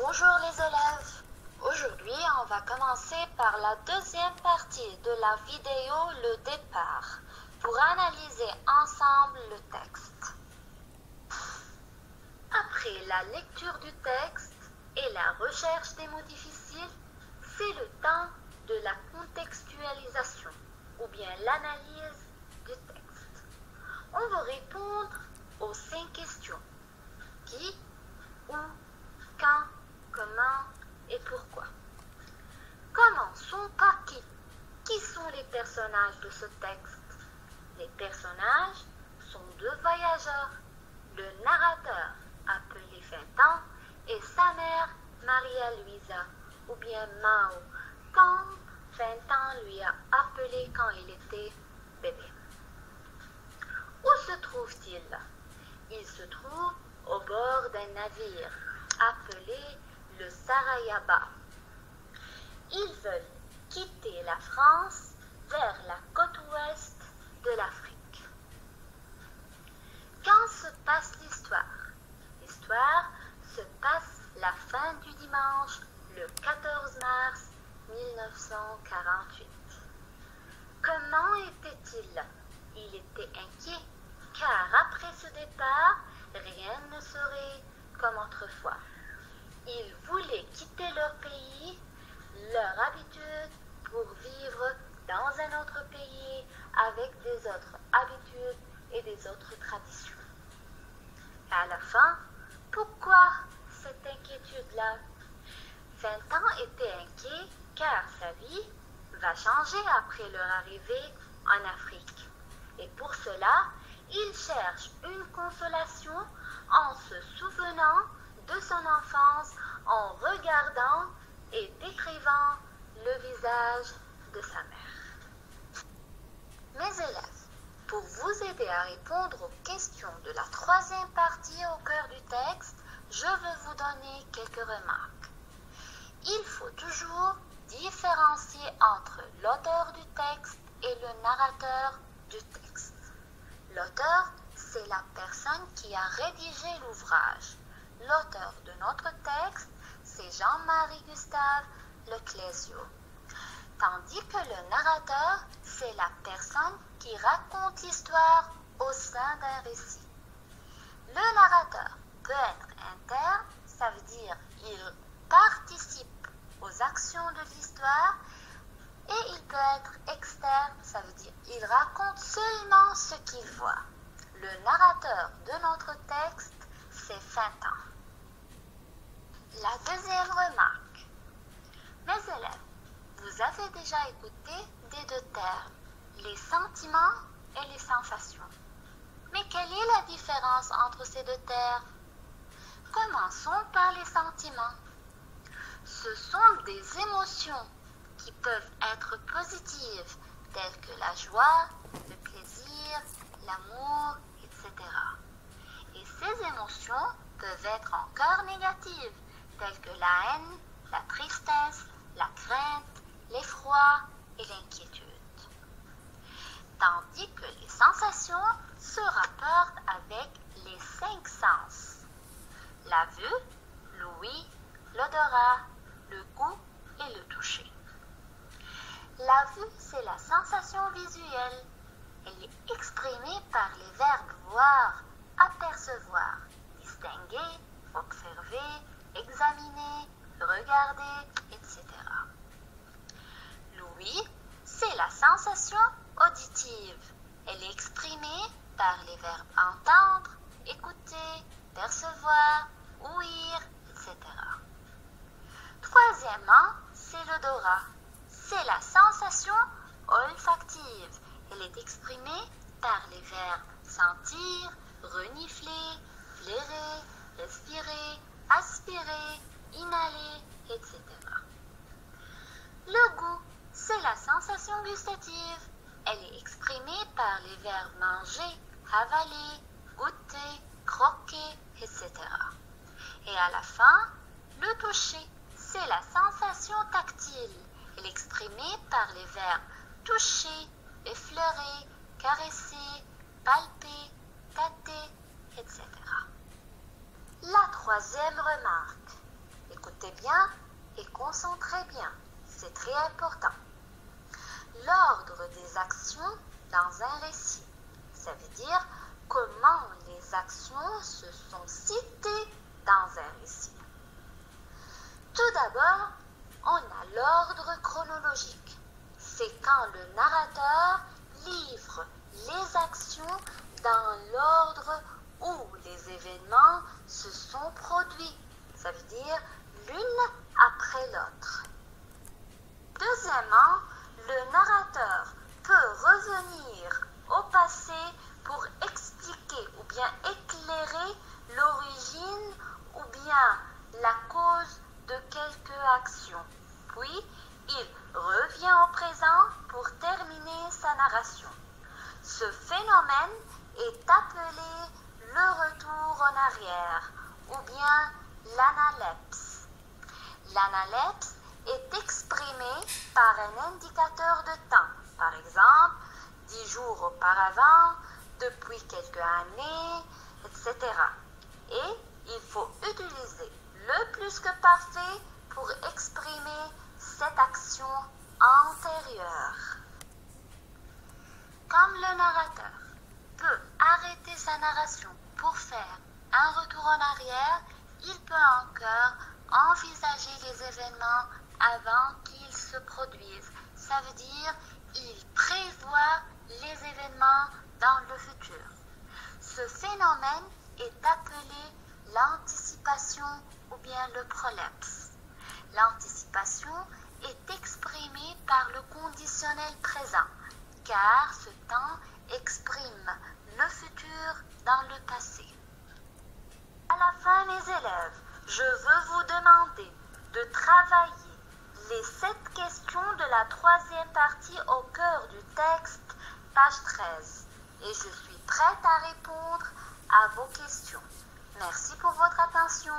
Bonjour les élèves. Aujourd'hui, on va commencer par la deuxième partie de la vidéo Le départ pour analyser ensemble le texte. Après la lecture du texte et la recherche des mots difficiles, c'est le temps de la contextualisation ou bien l'analyse du texte. On va répondre aux 5 questions. Qui, où, quand, comment et pourquoi. Commençons par qui. Qui sont les personnages de ce texte? Les personnages sont 2 voyageurs, le narrateur appelé Fintan et sa mère Maria-Luisa ou bien Mao, quand Fintan lui a appelé quand il était bébé. Où se trouve-t-il? Il se trouve au bord d'un navire appelé le Sarayaba. Ils veulent quitter la France vers la côte ouest de l'Afrique. Quand se passe l'histoire? L'histoire se passe la fin du dimanche, le 14 mars 1948. Comment était-il? Il était inquiet, car après ce départ, rien ne serait comme autrefois. Ils voulaient quitter leur pays, leur habitude, pour vivre dans un autre pays avec des autres habitudes et des autres traditions. À la fin, pourquoi cette inquiétude-là? Fintan était inquiet car sa vie va changer après leur arrivée en Afrique. Et pour cela, il cherche une consolation en se souvenant de son enfance, en regardant et décrivant le visage de sa mère. Mes élèves, pour vous aider à répondre aux questions de la 3e partie au cœur du texte, je veux vous donner quelques remarques. Il faut toujours différencier entre l'auteur du texte et le narrateur du texte. L'auteur, c'est la personne qui a rédigé l'ouvrage. L'auteur de notre texte, c'est Jean-Marie Gustave Leclésio. Tandis que le narrateur, c'est la personne qui raconte l'histoire au sein d'un récit. Le narrateur peut être interne, ça veut dire il participe aux actions de l'histoire, et il peut être externe, ça veut dire il raconte seulement ce qu'il voit. Le narrateur de notre texte, c'est Fintan. La deuxième remarque. Mes élèves, vous avez déjà écouté des 2 termes, les sentiments et les sensations. Mais quelle est la différence entre ces 2 termes? Commençons par les sentiments. Ce sont des émotions qui peuvent être positives, telles que la joie, le plaisir, l'amour, etc. Et ces émotions peuvent être encore négatives, telles que la haine, la tristesse, la crainte, l'effroi et l'inquiétude. Tandis que les sensations se rapportent avec les 5 sens. La vue, l'ouïe, l'odorat, le goût et le toucher. La vue, c'est la sensation visuelle. Elle est exprimée par les verbes voir, apercevoir, distinguer, observer, examiner, regarder, etc. L'ouïe, c'est la sensation auditive. Elle est exprimée par les verbes entendre, écouter, percevoir, ouïr, etc. Troisièmement, c'est l'odorat. C'est la sensation olfactive. Elle est exprimée par les verbes sentir, renifler, flairer, respirer, aspirer, inhaler, etc. Le goût, c'est la sensation gustative. Elle est exprimée par les verbes manger, avaler, goûter, croquer, etc. Et à la fin, le toucher, c'est la sensation tactile. Elle est exprimée par les verbes toucher, effleurer, caresser, palper, tâter, etc. La troisième remarque. Écoutez Écoutez bien et concentrez bien, c'est très important. L'ordre des actions dans un récit, ça veut dire comment les actions se sont citées dans un récit. Tout d'abord, on a l'ordre chronologique. C'est quand le narrateur livre les actions dans l'ordre où les événements se sont produits. Ça veut dire l'une après l'autre. Deuxièmement, le narrateur peut revenir au passé pour expliquer ou bien éclairer l'origine ou bien la cause de quelques actions. Puis, il revient au présent pour terminer sa narration. Ce phénomène est appelé le retour en arrière ou bien l'analepse. L'analepse est exprimée par un indicateur de temps, par exemple 10 jours auparavant, depuis quelques années, etc. Et il faut utiliser le plus que parfait pour exprimer cette action antérieure. Comme le narrateur peut arrêter sa narration pour faire un retour en arrière, il peut encore envisager les événements avant qu'ils se produisent. Ça veut dire il prévoit les événements dans le futur. Ce phénomène est appelé l'anticipation ou bien le prolepse. L'anticipation est exprimée par le conditionnel présent, car ce temps exprime le futur dans le passé. À la fin, mes élèves, je veux vous demander de travailler les 7 questions de la 3e partie au cœur du texte, page 13. Et je suis prête à répondre à vos questions. Merci pour votre attention.